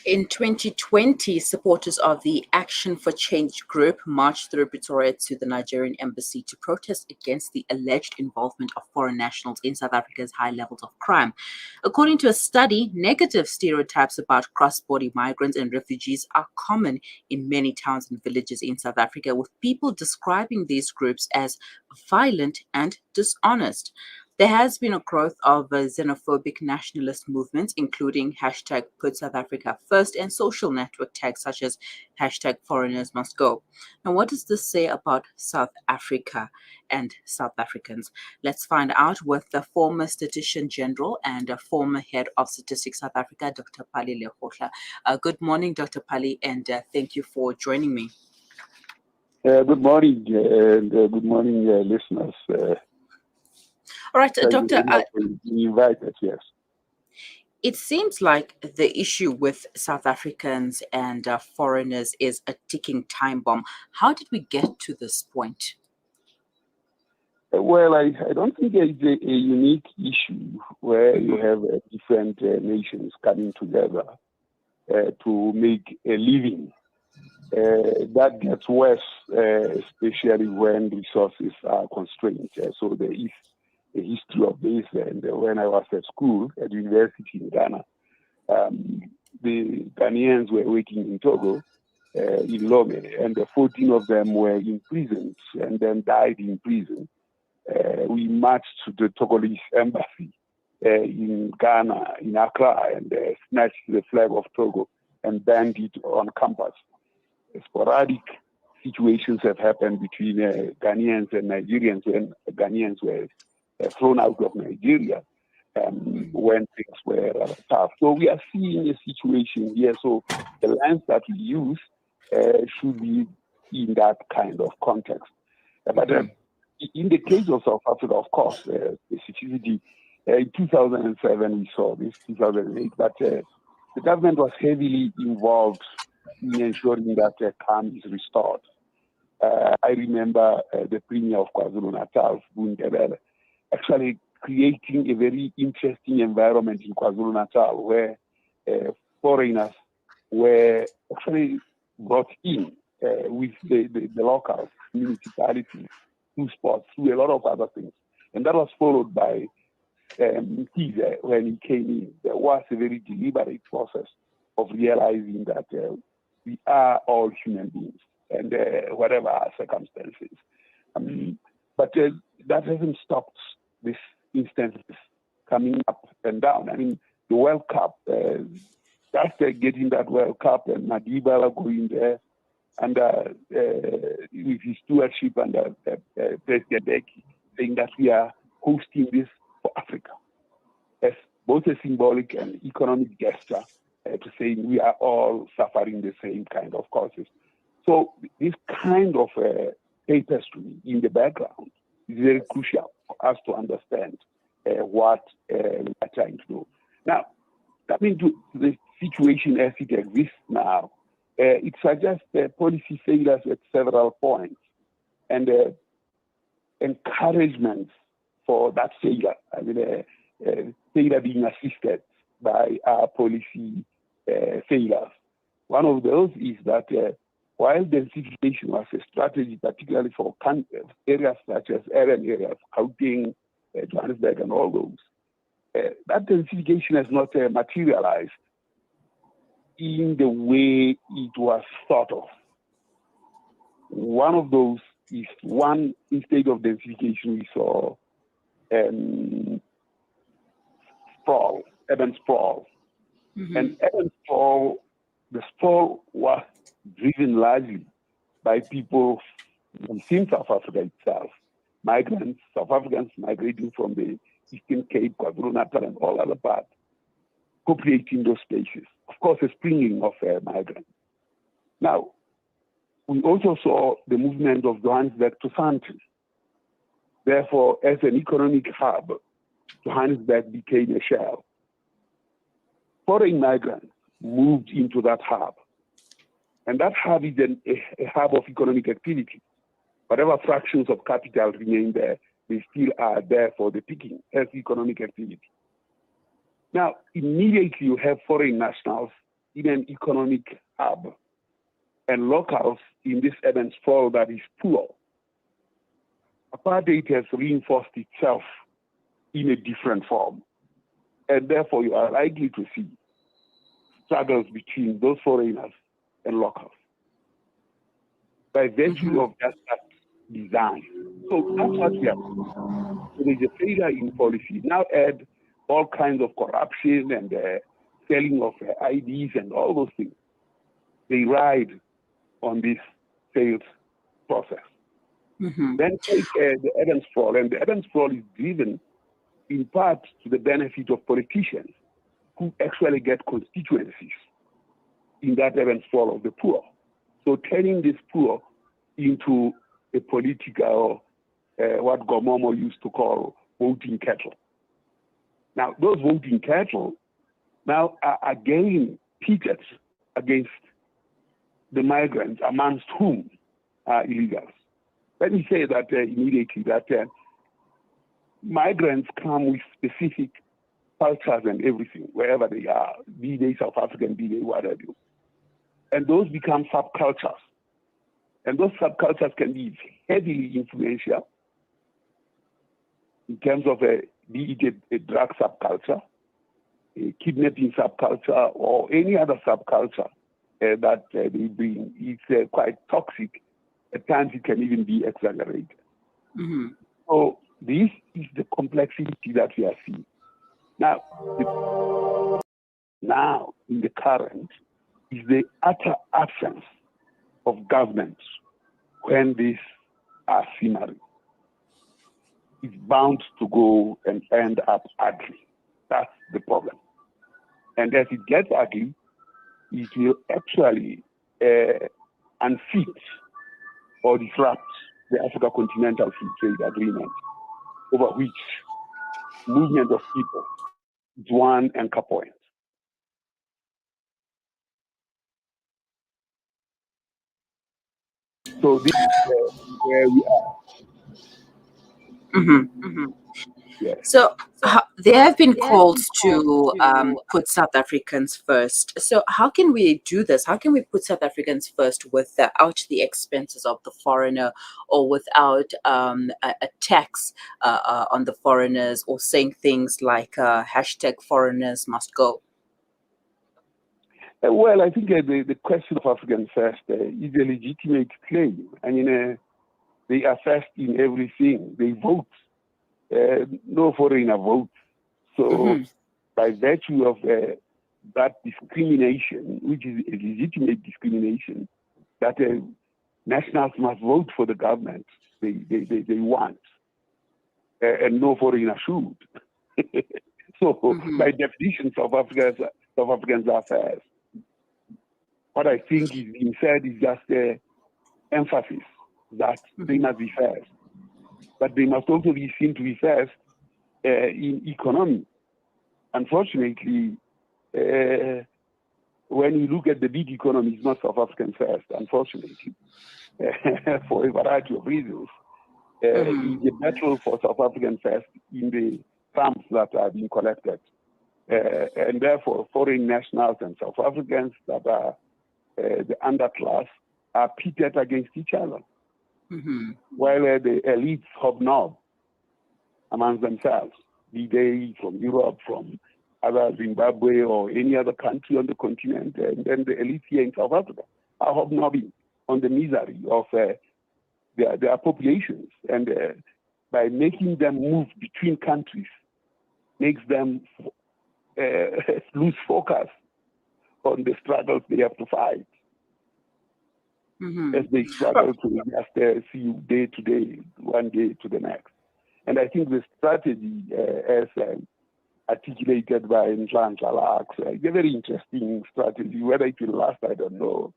In 2020, supporters of the Action for Change group marched through Pretoria to the Nigerian embassy to protest against the alleged involvement of foreign nationals in South Africa's high levels of crime. According to a study, negative stereotypes about cross-border migrants and refugees are common in many towns and villages in South Africa, with people describing these groups as violent and dishonest. There has been a growth of xenophobic nationalist movements, including hashtag Put South Africa First and social network tags such as hashtag Foreigners Must Go. Now, what does this say about South Africa and South Africans? Let's find out with the former Statistician-General and a former head of Statistics South Africa, Dr. Pali Lehohla. Good morning, Dr. Pali, and thank you for joining me. Good morning, and good morning, listeners. All right, Doctor. You invited, yes. It seems like the issue with South Africans and foreigners is a ticking time bomb. How did we get to this point? Well, I don't think it's a unique issue where you have different nations coming together to make a living. That gets worse, especially when resources are constrained. So there is a history of this. And when I was at school, at university in Ghana, the Ghanaians were working in Togo, in Lome, and 14 of them were imprisoned and then died in prison. We marched to the Togolese embassy in Ghana, in Accra, and snatched the flag of Togo and banned it on campus. Sporadic situations have happened between Ghanaians and Nigerians when Ghanaians were thrown out of Nigeria when things were tough. So we are seeing a situation here. So the lens that we use should be in that kind of context. But in the case of South Africa, of course, specificity, in 2007 we saw this, 2008, but the government was heavily involved in ensuring that calm is restored. I remember the Premier of KwaZulu-Natal, Bundebele, actually creating a very interesting environment in KwaZulu-Natal where foreigners were actually brought in with the local municipalities, through sports, through a lot of other things. And that was followed by Mkhize when he came in. There was a very deliberate process of realizing that we are all human beings, and whatever our circumstances. But that hasn't stopped these instances coming up and down. I mean, the World Cup, after getting that World Cup and Madiba going there, and with his stewardship under President Beki, saying that we are hosting this for Africa as both a symbolic and economic gesture to say we are all suffering the same kind of causes. So this kind of tapestry in the background is very crucial for us to understand what we are trying to do. Now, coming to the situation as it exists now, it suggests policy failures at several points and encouragement for that failure. I mean, failure being assisted by our policy failures. One of those is that while densification was a strategy, particularly for areas such as urban areas, Gauteng, Johannesburg, and all those, that densification has not materialized in the way it was thought of. One of those is instead of densification, we saw sprawl, urban sprawl. And urban sprawl, the sprawl was driven largely by people within South Africa itself, migrants, South Africans migrating from the Eastern Cape, KwaZulu-Natal, and all other parts, populating those spaces. Of course, a springing of migrants. Now, we also saw the movement of Johannesburg to Sandton. Therefore, as an economic hub, Johannesburg became a shell. Foreign migrants moved into that hub. And that hub is a hub of economic activity. Whatever fractions of capital remain there, they still are there for the picking as economic activity. Now, immediately you have foreign nationals in an economic hub and locals in this urban sprawl that is poor. Apartheid has reinforced itself in a different form. And therefore, you are likely to see struggles between those foreigners and locals by virtue of that design. So that's what we have. So there's a failure in policy. Now add all kinds of corruption and selling of IDs and all those things. They ride on this sales process. Then take the urban sprawl, and the urban sprawl is driven in part to the benefit of politicians who actually get constituencies in that urban sprawl of the poor. So turning this poor into a political, what Gomomo used to call voting cattle. Now, those voting cattle now are again pitted against the migrants, amongst whom are illegals. Let me say that immediately, that migrants come with specific cultures and everything, wherever they are, be they South African, be they whatever. And those become subcultures. And those subcultures can be heavily influential in terms of be it a drug subculture, a kidnapping subculture, or any other subculture that they bring. It's quite toxic. At times it can even be exaggerated. So this is the complexity that we are seeing. Now in the current is the utter absence of government when these are simmering. It's bound to go and end up ugly. That's the problem. And as it gets ugly, it will actually unfit or disrupt the Africa Continental Free Trade Agreement, over which movement of people is one anchor point. So this is where we are. Yes. So there have been calls to put South Africans first. So how can we do this? How can we put South Africans first without the expenses of the foreigner, or without a tax on the foreigners, or saying things like hashtag foreigners must go? Well, I think the question of African first is a legitimate claim. I mean, they are first in everything. They vote. No foreigner votes. So by virtue of that discrimination, which is a legitimate discrimination, that nationals must vote for the government they want, and no foreigner should. So by definition, South Africans are first. What I think is being said is just emphasis that they must be first. But they must also be seen to be first in economy. Unfortunately, when you look at the big economy, it's not South African first, unfortunately, for a variety of reasons. It's a battle for South African first in the sums that are being collected. And therefore, foreign nationals and South Africans that are the underclass are pitted against each other. While the elites hobnob amongst themselves, be they from Europe, from other Zimbabwe or any other country on the continent, and then the elites here in South Africa are hobnobbing on the misery of their populations. And by making them move between countries, makes them lose focus on the struggles they have to fight. As they struggle to just see you day to day, one day to the next. And I think the strategy, as articulated by Nhlanhla Lux, is a very interesting strategy. Whether it will last, I don't know.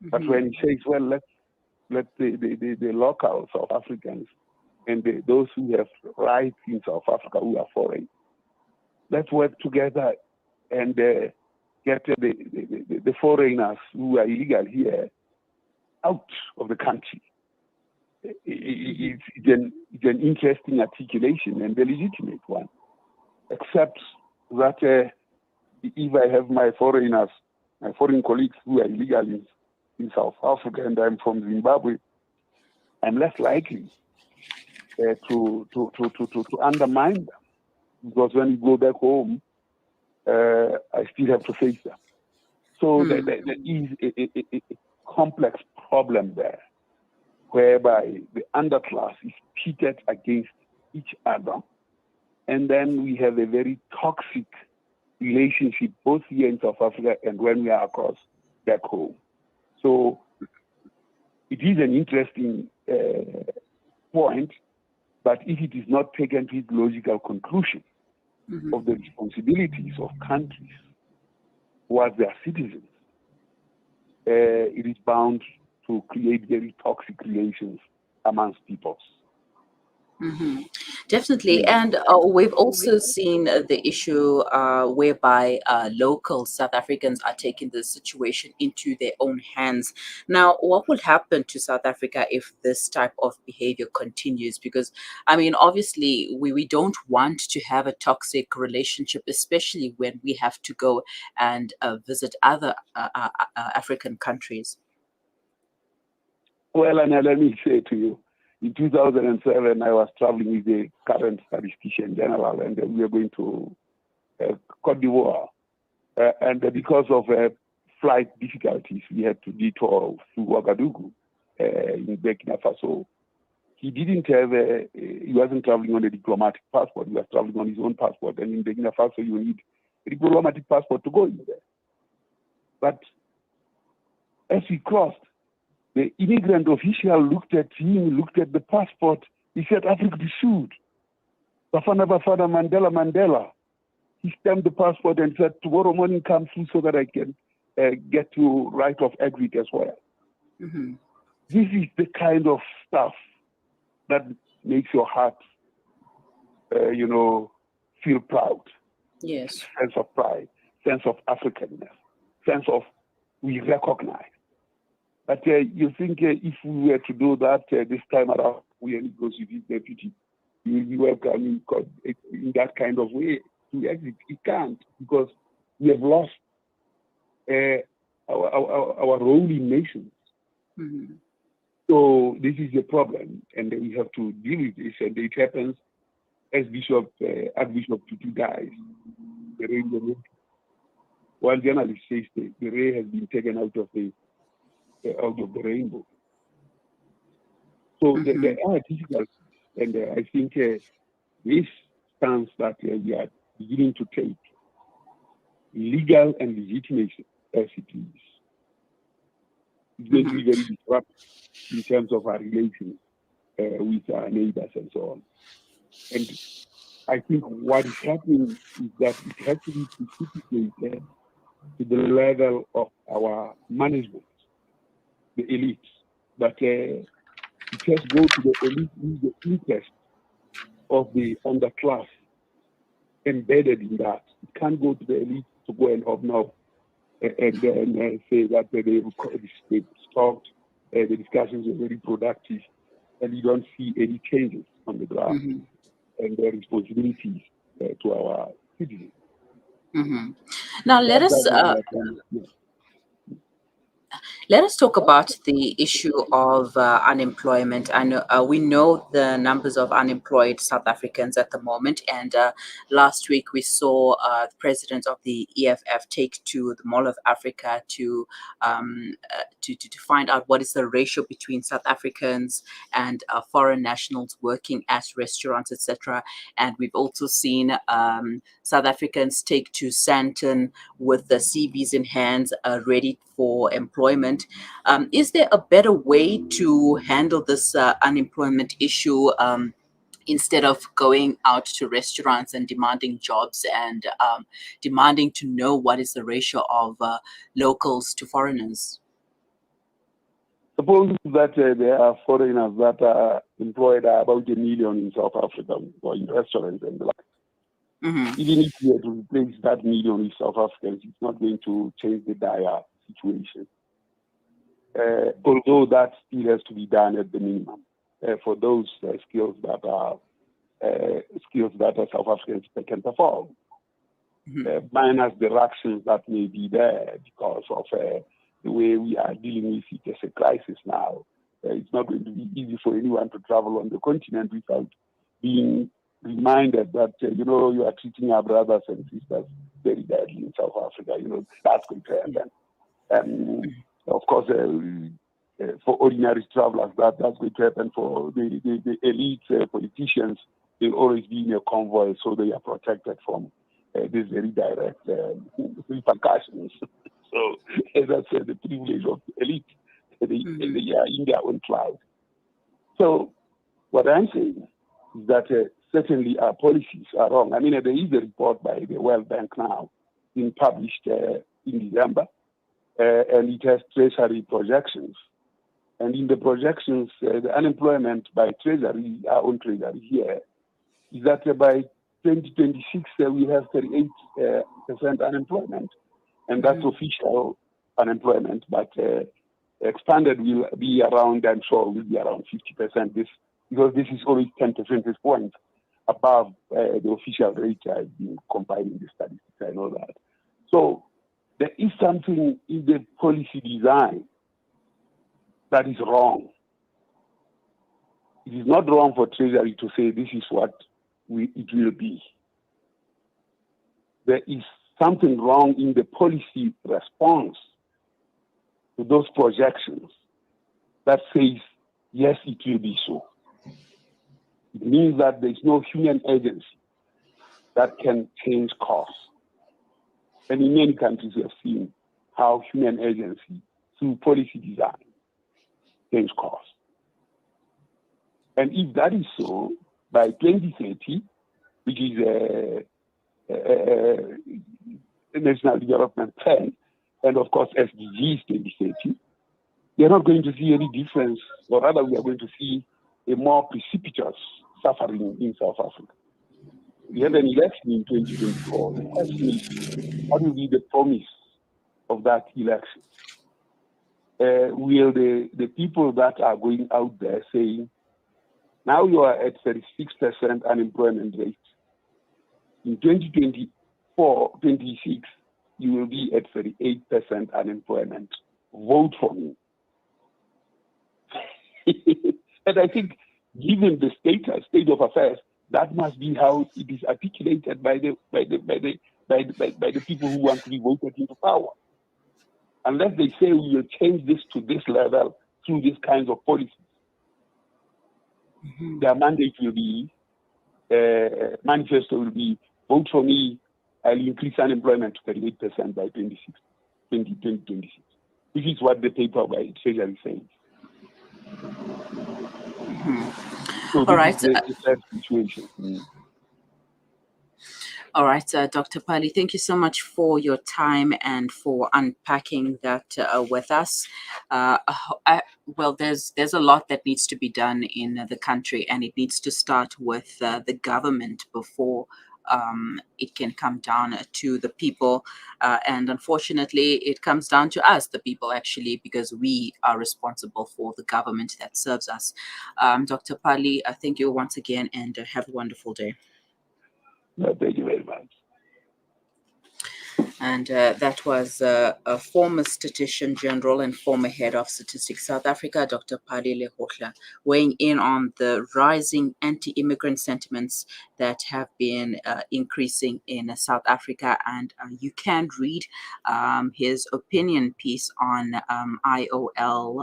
But when he says, well, let the local South Africans and those who have rights in South Africa who are foreign, let's work together and get the foreigners who are illegal here out of the country. It's an interesting articulation and a legitimate one, except that if I have my foreigners my foreign colleagues who are illegal in South Africa, and I'm from Zimbabwe, I'm less likely to undermine them, because when you go back home, I still have to face them. So there is a complex problem there, whereby the underclass is pitted against each other, and then we have a very toxic relationship both here in South Africa and when we are across back home. So it is an interesting point, but if it is not taken to its logical conclusion of the responsibilities of countries towards their citizens, it is bound to create very toxic relations amongst peoples. Definitely. And we've also seen the issue whereby local South Africans are taking the situation into their own hands. Now, what will happen to South Africa if this type of behavior continues? Because, I mean, obviously, we don't want to have a toxic relationship, especially when we have to go and visit other African countries. Well, and let me say to you, in 2007, I was traveling with the current Statistician-General, and we were going to Côte d'Ivoire. And because of flight difficulties, we had to detour through Ouagadougou in Burkina Faso. He didn't have he wasn't traveling on a diplomatic passport. He was traveling on his own passport. And in Burkina Faso, you need a diplomatic passport to go in there. But as we crossed, the immigrant official looked at him, looked at the passport. He said, Africa be sued. Bafana Bafana Mandela Mandela. He stamped the passport and said, tomorrow morning come through so that I can get to right of exit as well. This is the kind of stuff that makes your heart, feel proud. Yes. Sense of pride, sense of Africanness, sense of we recognize. But you think if we were to do that this time around, we only go to this deputy, you will be welcome in that kind of way to exit. We can't, because we have lost our role in nations. So this is a problem, and we have to deal with this. And it happens as Archbishop Tutu dies. The rainbow. One journalist says the ray has been taken out of the rainbow. So there are difficulties, and I think this stance that we are beginning to take, legal and legitimate as it is going to be very disruptive in terms of our relations with our neighbors and so on. And I think what is happening is that it has to be precipitated to the level of our management, the elites. But it has to go to the elite in the interest of the underclass embedded in that. It can't go to the elite to go and hobnob and then say that they've stopped, the discussions were very productive, and you don't see any changes on the ground and their responsibilities to our citizens. Now, let us talk about the issue of unemployment. I know we know the numbers of unemployed South Africans at the moment, and last week we saw the president of the EFF take to the Mall of Africa to find out what is the ratio between South Africans and foreign nationals working at restaurants, etc. And we've also seen South Africans take to Sandton with the CVs in hands, ready for employment. Is there a better way to handle this unemployment issue instead of going out to restaurants and demanding jobs and demanding to know what is the ratio of locals to foreigners? Suppose that there are foreigners that are employed about 1 million in South Africa or in restaurants and the like. Even if you were to replace that 1 million with South Africans, it's not going to change the dire situation. Although that still has to be done at the minimum for those skills that South Africans can perform. minus the reactions that may be there because of the way we are dealing with it as a crisis now. It's not going to be easy for anyone to travel on the continent without being reminded that, you are treating our brothers and sisters very badly in South Africa. That's going to happen. And of course, for ordinary travelers, that's going to happen. For the elite politicians, they'll always be in a convoy, so they are protected from these very direct repercussions. So that's the privilege of the elite. They are in their own cloud. So what I'm saying is that certainly our policies are wrong. I mean, there is a report by the World Bank now being published in December, and it has Treasury projections. And in the projections, the unemployment by Treasury, our own Treasury here, is that by 2026 we have 38% unemployment, and that's official unemployment. But expanded will be around, I'm sure, will be around 50%. Because this is always 10 percentage points above the official rate. I've been compiling the statistics, I know that. So there is something in the policy design that is wrong. It is not wrong for Treasury to say this is what it will be. There is something wrong in the policy response to those projections that says, yes, it will be so. It means that there is no human agency that can change course. And in many countries, we have seen how human agency, through policy design, change course. And if that is so, by 2030, which is a National Development Plan, and of course SDGs 2030, we are not going to see any difference, or rather we are going to see a more precipitous suffering in South Africa. We have an election in 2024. The question is, what will be the promise of that election? Will the people that are going out there saying, now you are at 36% unemployment rate. In 2024, 26, you will be at 38% unemployment. Vote for me. And I think, given the state of affairs, that must be how it is articulated by the people who want to be voted into power. Unless they say we will change this to this level through these kinds of policies, their mandate will be, manifesto will be, vote for me, I'll increase unemployment to 38% by 2026, which is what the paper by Treasury says. So all right. The situation. All right, Dr. Pali, thank you so much for your time and for unpacking that with us. Well, there's a lot that needs to be done in the country, and it needs to start with the government before it can come down to the people. And unfortunately, it comes down to us, the people, actually, because we are responsible for the government that serves us. Dr. Pali, thank you once again, and have a wonderful day. No, thank you very much. And that was a former Statistician-General and former head of Statistics South Africa, Dr. Pali Lehohla, weighing in on the rising anti-immigrant sentiments that have been increasing in South Africa. And you can read his opinion piece on iol.co.za,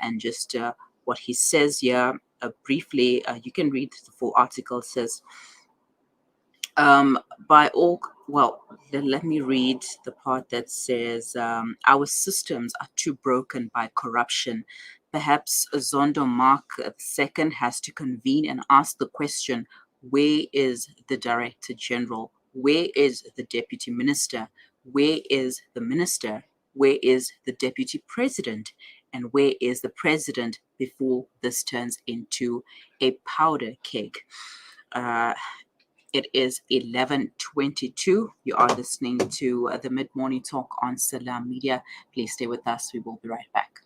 and just what he says here briefly. You can read the full article. It says, let me read the part that says, our systems are too broken by corruption. Perhaps Zondo Mark II has to convene and ask the question, where is the Director General? Where is the Deputy Minister? Where is the Minister? Where is the Deputy President? And where is the President before this turns into a powder keg? It is 11:22. You are listening to the Mid-Morning Talk on Salam Media. Please stay with us. We will be right back.